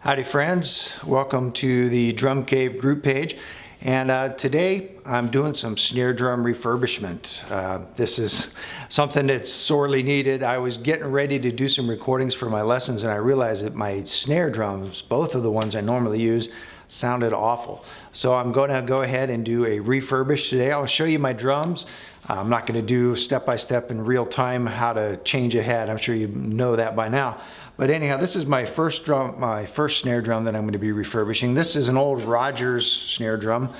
Howdy friends, welcome to the Drum Cave group page, and today I'm doing some snare drum refurbishment. This is something that's sorely needed. I was getting ready to do some recordings for my lessons and I realized that my snare drums, both of the ones I normally use, sounded awful. So I'm going to go ahead and do a refurbish today. I'll show you my drums. I'm not going to do step-by-step in real time how to change a head. I'm sure you know that by now. But anyhow, this is my first drum, my first snare drum that I'm going to be refurbishing. This is an old Rogers snare drum.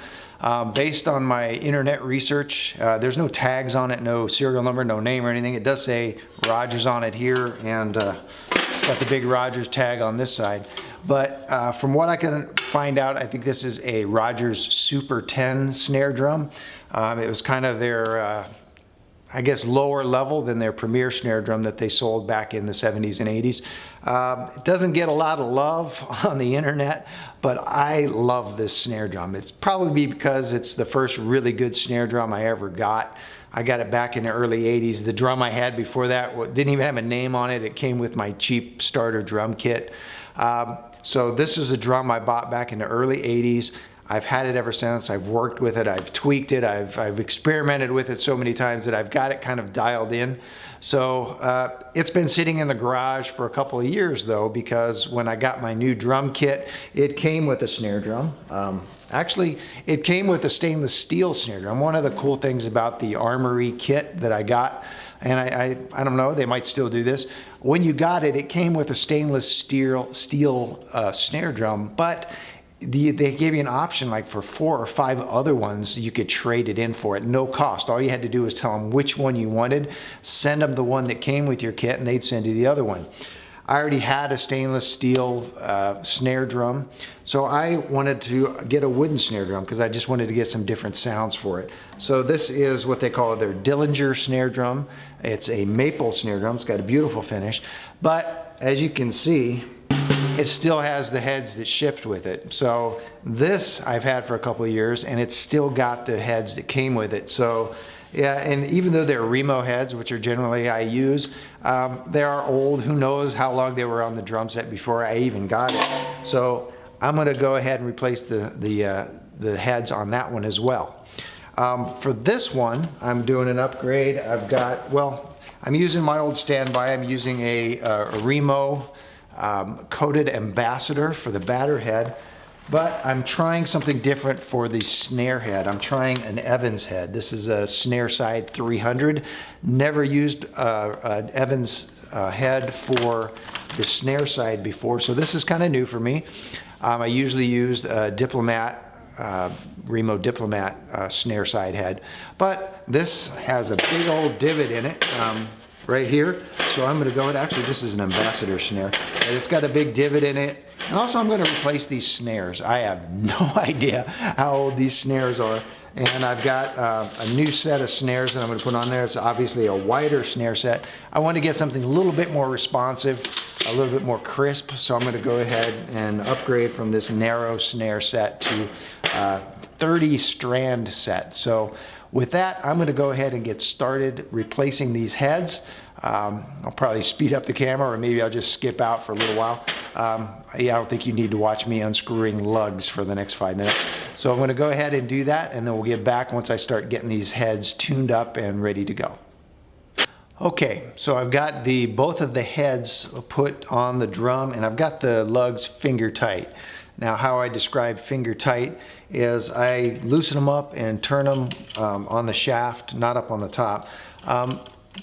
Based on my internet research, there's no tags on it, no serial number, no name or anything. It does say Rogers on it here, and it's got the big Rogers tag on this side. But from what I can find out, I think this is a Rogers Super 10 snare drum. It was kind of their, I guess, lower level than their premier snare drum that they sold back in the 70s and 80s. It doesn't get a lot of love on the internet, but I love this snare drum. It's probably because it's the first really good snare drum I ever got. I got it back in the early 80s. The drum I had before that didn't even have a name on it. It came with my cheap starter drum kit. So this is a drum I bought back in the early 80s. I've had it ever since. I've worked with it, I've tweaked it, I've experimented with it so many times that I've got it kind of dialed in. So it's been sitting in the garage for a couple of years though, because when I got my new drum kit, it came with a snare drum. Actually, it came with a stainless steel snare drum. One of the cool things about the Armory kit that I got, and I don't know, they might still do this. When you got it, it came with a stainless steel snare drum, but they gave you an option, like for 4 or 5 other ones, you could trade it in for at no cost. All you had to do was tell them which one you wanted, send them the one that came with your kit, and they'd send you the other one. I already had a stainless steel snare drum, so I wanted to get a wooden snare drum because I just wanted to get some different sounds for it. So this is what they call their Dillinger snare drum. It's a maple snare drum. It's got a beautiful finish, but as you can see, it still has the heads that shipped with it. So this I've had for a couple of years and it's still got the heads that came with it. So yeah, and even though they're Remo heads, which are generally I use, they are old. Who knows how long they were on the drum set before I even got it. So I'm gonna go ahead and replace the heads on that one as well. For this one, I'm doing an upgrade. I've got, well, I'm using my old standby. I'm using a Remo coated ambassador for the batter head, but I'm trying something different for the snare head. I'm trying an Evans head. This is a Snare Side 300. Never used an Evans head for the snare side before, so this is kind of new for me. I usually used a Diplomat, Remo Diplomat snare side head, but this has a big old divot in it. Right here, so I'm going to go, actually this is an ambassador snare, and it's got a big divot in it, and also I'm going to replace these snares. I have no idea how old these snares are, and I've got a new set of snares that I'm going to put on there. It's obviously a wider snare set. I want to get something a little bit more responsive, a little bit more crisp, so I'm going to go ahead and upgrade from this narrow snare set to 30 strand set. So with that, I'm going to go ahead and get started replacing these heads. I'll probably speed up the camera, or maybe I'll just skip out for a little while. Yeah, I don't think you need to watch me unscrewing lugs for the next 5 minutes. So I'm going to go ahead and do that, and then we'll get back once I start getting these heads tuned up and ready to go. Okay, so I've got both of the heads put on the drum, and I've got the lugs finger tight. Now, how I describe finger tight is I loosen them up and turn them on the shaft, not up on the top,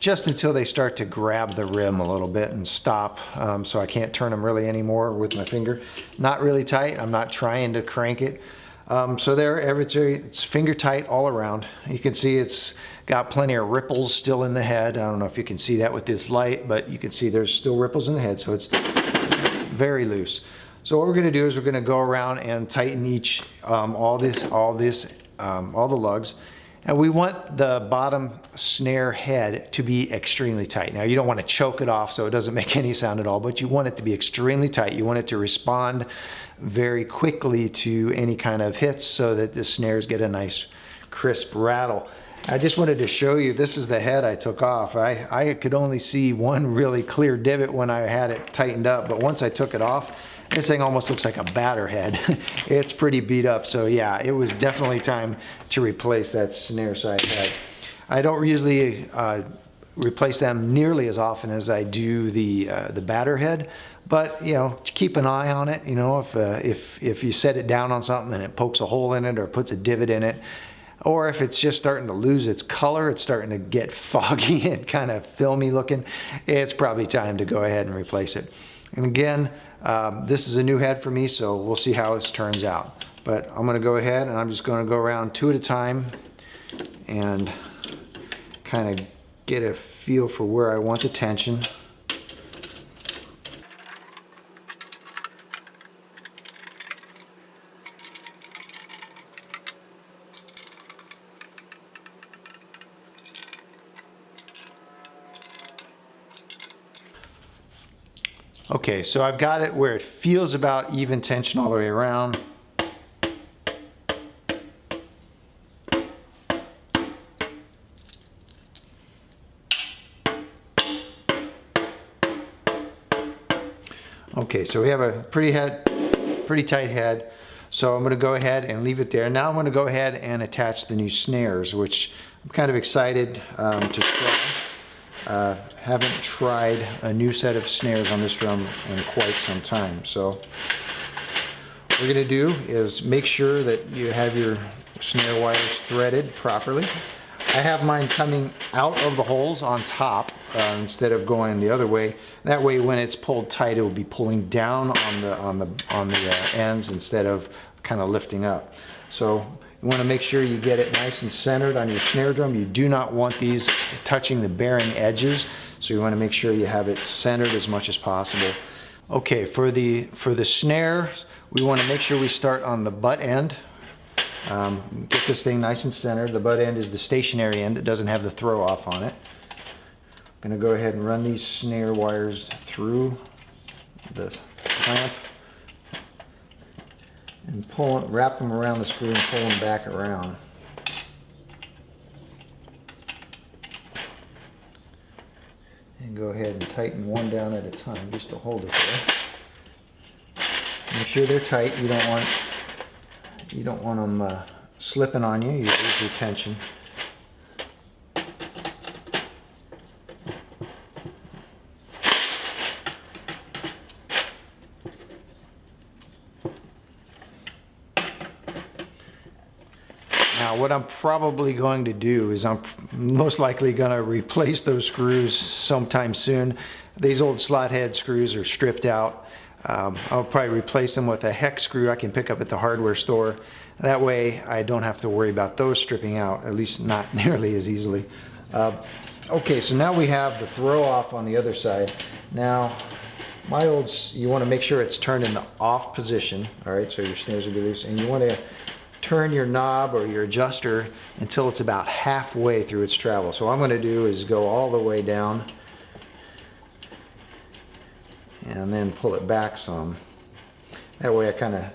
just until they start to grab the rim a little bit and stop, so I can't turn them really anymore with my finger. Not really tight. I'm not trying to crank it. So there, it's finger tight all around. You can see it's got plenty of ripples still in the head. I don't know if you can see that with this light, but you can see there's still ripples in the head, so it's very loose. So what we're going to do is we're going to go around and tighten all the lugs, and we want the bottom snare head to be extremely tight. Now you don't want to choke it off so it doesn't make any sound at all, but you want it to be extremely tight. You want it to respond very quickly to any kind of hits so that the snares get a nice crisp rattle. I just wanted to show you, this is the head I took off. I could only see one really clear divot when I had it tightened up, but once I took it off, this thing almost looks like a batter head. It's pretty beat up, so yeah, it was definitely time to replace that snare side head. I don't usually replace them nearly as often as I do the batter head, but you know, keep an eye on it. You know, if you set it down on something and it pokes a hole in it or puts a divot in it, or if it's just starting to lose its color, it's starting to get foggy and kind of filmy looking, it's probably time to go ahead and replace it. And again, this is a new head for me, so we'll see how this turns out. But I'm going to go ahead and I'm just going to go around two at a time and kind of get a feel for where I want the tension. Okay, so I've got it where it feels about even tension all the way around. Okay, so we have a pretty tight head. So I'm going to go ahead and leave it there. Now I'm going to go ahead and attach the new snares, which I'm kind of excited to try. Haven't tried a new set of snares on this drum in quite some time. So what we're going to do is make sure that you have your snare wires threaded properly. I have mine coming out of the holes on top instead of going the other way. That way, when it's pulled tight, it will be pulling down on the ends instead of kind of lifting up. So you want to make sure you get it nice and centered on your snare drum. You do not want these touching the bearing edges, so you want to make sure you have it centered as much as possible. Okay, for the snare, we want to make sure we start on the butt end. Get this thing nice and centered. The butt end is the stationary end. It doesn't have the throw off on it. I'm going to go ahead and run these snare wires through the clamp and wrap them around the screw and pull them back around. And go ahead and tighten one down at a time just to hold it there. Make sure they're tight. You don't want them slipping on you. You lose your tension. Now what I'm probably going to do is I'm most likely going to replace those screws sometime soon. These old slot head screws are stripped out. I'll probably replace them with a hex screw I can pick up at the hardware store. That way I don't have to worry about those stripping out, at least not nearly as easily. Okay, so now we have the throw off on the other side. Now you want to make sure it's turned in the off position, all right, so your snares will be loose, and you want to turn your knob or your adjuster until it's about halfway through its travel. So what I'm going to do is go all the way down and then pull it back some. That way I kind of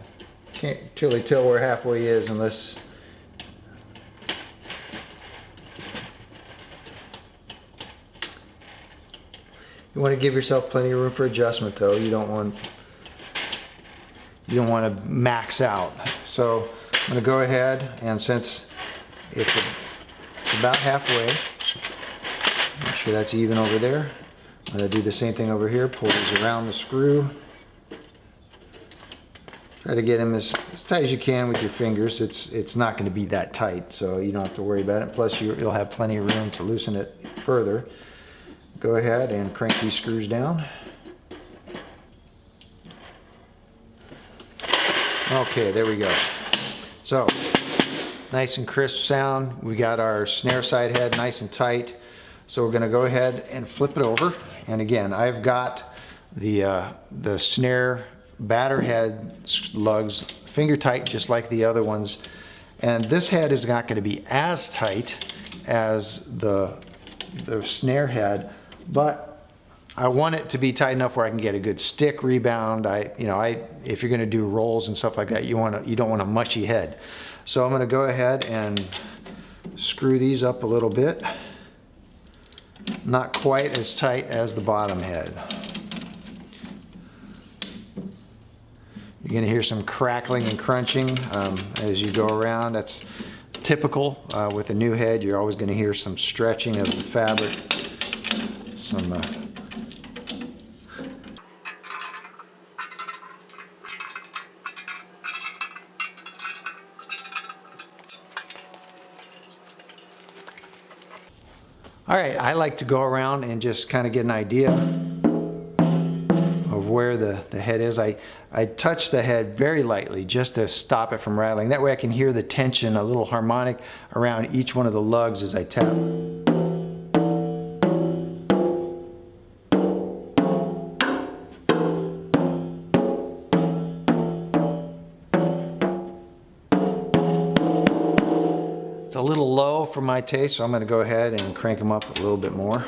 can't really tell where halfway is unless you want to give yourself plenty of room for adjustment though. You don't want to max out. So I'm going to go ahead, and since it's about halfway, make sure that's even over there. I'm going to do the same thing over here. Pull these around the screw. Try to get them as tight as you can with your fingers. It's not going to be that tight, so you don't have to worry about it. Plus, you'll have plenty of room to loosen it further. Go ahead and crank these screws down. Okay, there we go. So, nice and crisp sound. We got our snare side head nice and tight. So we're going to go ahead and flip it over. And again, I've got the snare batter head lugs finger tight just like the other ones. And this head is not going to be as tight as the snare head, but I want it to be tight enough where I can get a good stick rebound. If you're going to do rolls and stuff like that, you don't want a mushy head. So I'm going to go ahead and screw these up a little bit. Not quite as tight as the bottom head. You're going to hear some crackling and crunching as you go around. That's typical with a new head. You're always going to hear some stretching of the fabric. Some All right, I like to go around and just kind of get an idea of where the head is. I touch the head very lightly just to stop it from rattling. That way I can hear the tension, a little harmonic around each one of the lugs as I tap. It's a little low for my taste, so I'm going to go ahead and crank them up a little bit more.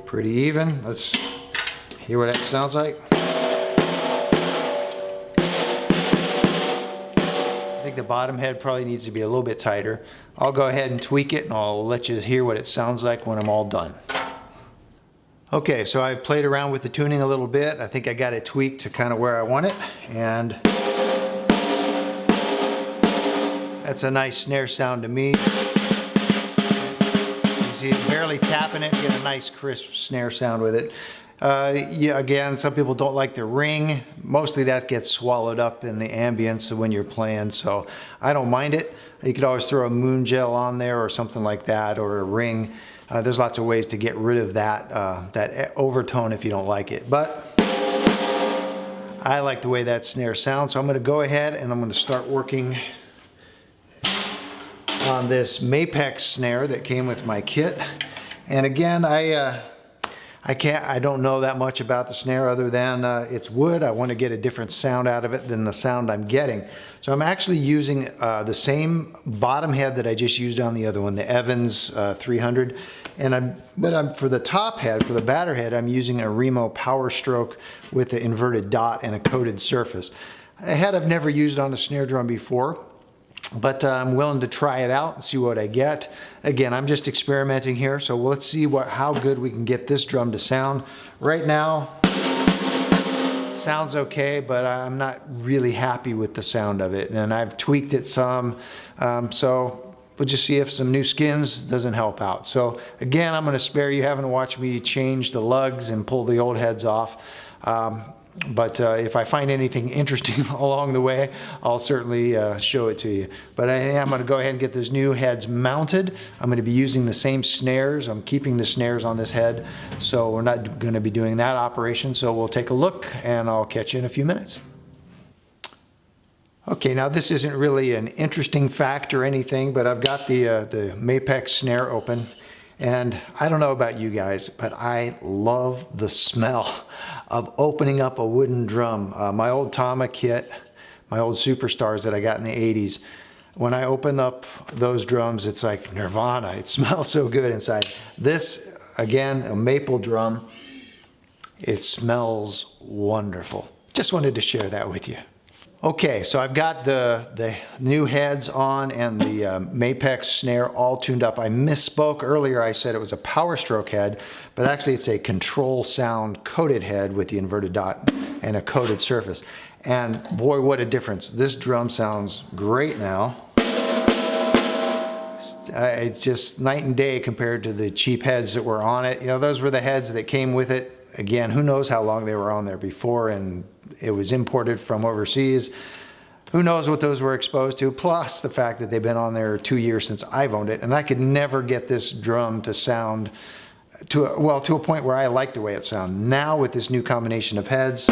Pretty even. Let's hear what that sounds like. I think the bottom head probably needs to be a little bit tighter. I'll go ahead and tweak it and I'll let you hear what it sounds like when I'm all done. Okay, so I've played around with the tuning a little bit. I think I got it tweaked to kind of where I want it, and that's a nice snare sound to me. See, barely tapping it, get a nice crisp snare sound with it. Yeah, again, some people don't like the ring. Mostly that gets swallowed up in the ambience when you're playing, so I don't mind it. You could always throw a moon gel on there or something like that, or a ring. There's lots of ways to get rid of that, that overtone if you don't like it. But I like the way that snare sounds, so I'm going to go ahead and I'm going to start working on this Mapex snare that came with my kit. And again, I don't know that much about the snare other than it's wood. I want to get a different sound out of it than the sound I'm getting. So I'm actually using the same bottom head that I just used on the other one, the Evans 300. But for the top head, for the batter head, I'm using a Remo Power Stroke with the inverted dot and a coated surface. A head I've never used on a snare drum before, but I'm willing to try it out and see what I get. Again, I'm just experimenting here, so let's see how good we can get this drum to sound. Right now, it sounds okay, but I'm not really happy with the sound of it, and I've tweaked it some, so we'll just see if some new skins doesn't help out. So again, I'm going to spare you having to watch me change the lugs and pull the old heads off. But if I find anything interesting along the way, I'll certainly show it to you. But I am going to go ahead and get those new heads mounted. I'm going to be using the same snares. I'm keeping the snares on this head, so we're not going to be doing that operation. So we'll take a look, and I'll catch you in a few minutes. Okay, now this isn't really an interesting fact or anything, but I've got the Mapex snare open. And I don't know about you guys, but I love the smell of opening up a wooden drum. My old Tama kit, my old Superstars that I got in the 80s, when I open up those drums, it's like nirvana. It smells so good inside. This, again, a maple drum, it smells wonderful. Just wanted to share that with you. Okay, so I've got the new heads on and the Mapex snare all tuned up. I misspoke earlier. I said it was a Power Stroke head, but actually it's a control sound coated head with the inverted dot and a coated surface. And boy, what a difference. This drum sounds great now. It's just night and day compared to the cheap heads that were on it. You know, those were the heads that came with it. Again, who knows how long they were on there before, and it was imported from overseas. Who knows what those were exposed to, plus the fact that they've been on there 2 years since I've owned it, and I could never get this drum to sound to a point where I like the way it sounds. Now with this new combination of heads,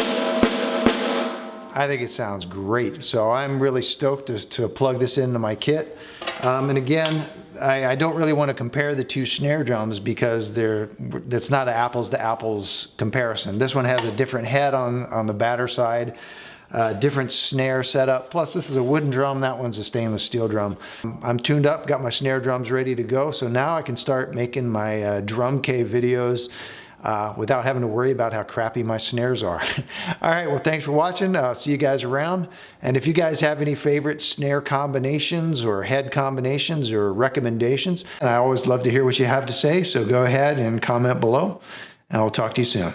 I think it sounds great. So I'm really stoked to plug this into my kit. And again, I don't really want to compare the two snare drums because it's not an apples to apples comparison. This one has a different head on the batter side, different snare setup. Plus this is a wooden drum, that one's a stainless steel drum. I'm tuned up, got my snare drums ready to go. So now I can start making my drum cave videos without having to worry about how crappy my snares are. All right, well, thanks for watching. I'll see you guys around. And if you guys have any favorite snare combinations or head combinations or recommendations, and I always love to hear what you have to say, so go ahead and comment below, and I'll talk to you soon.